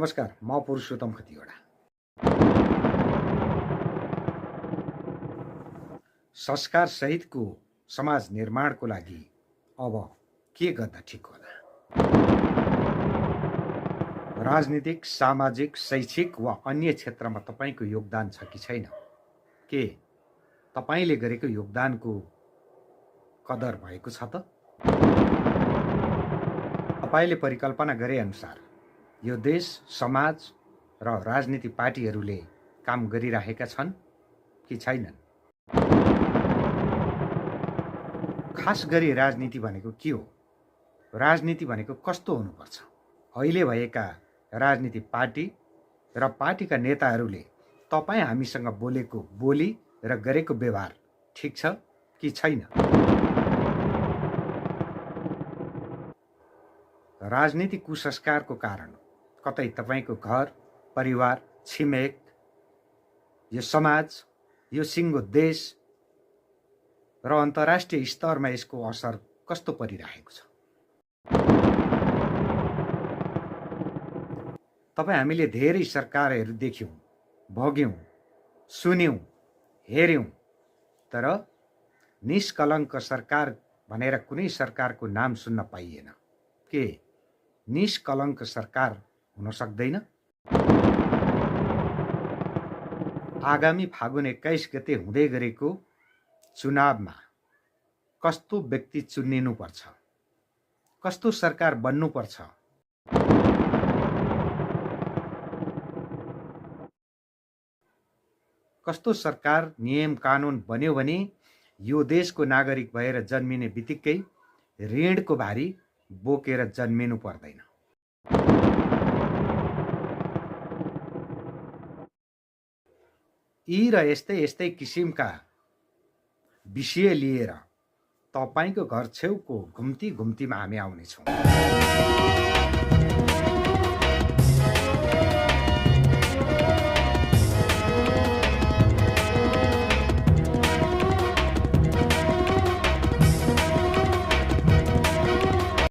नमस्कार, म पुरुषोत्तम खतिवडा। संस्कार सहितको समाज निर्माणको लागि अब के गर्दा ठिक होला? राजनीतिक, सामाजिक, शैक्षिक वा अन्य क्षेत्रमा तपाईको योगदान छ कि छैन? के तपाईले गरेको योगदानको कदर भएको छ त? तपाईले परिकल्पना गरे अनुसार यो देश, समाज र राजनीति पार्टीहरूले काम गरिरहेका छन् कि छैनन्? खास गरी राजनीति भनेको के हो? राजनीति भनेको कस्तो हुनुपर्छ? अहिले भएका राजनीति पार्टी र पार्टीका नेताहरूले तपाईँ हामीसँग बोलेको बोली र गरेको व्यवहार ठिक छ कि छैन? राजनीति कुसंस्कारको कारण कतै तपाईको घर, परिवार, छिमेक, यो समाज, यो सिङ्गो देश र अन्तर्राष्ट्रिय स्तरमा यसको असर कस्तो परिरहेको छ? तपाईँ हामीले धेरै सरकारहरू देख्यौँ, भोग्यौँ, सुन्यौँ, हेर्यौँ, तर निष्कलङ्क सरकार भनेर कुनै सरकारको नाम सुन्न पाइएन। के निष्कलङ्क सरकार हुन सक्दैन? आगामी फागुन 21 गते हुँदै गरेको चुनावमा कस्तो व्यक्ति चुनिनुपर्छ? कस्तो सरकार बन्नुपर्छ? कस्तो सरकार, नियम कानुन बन्यो भने यो देशको नागरिक भएर जन्मिने बित्तिकै ऋणको भारी बोकेर जन्मिनु पर्दैन। यी र यस्तै किसिमका विषय लिएर तपाईको घर छेउको घुम्तीमा हामी आउनेछौँ।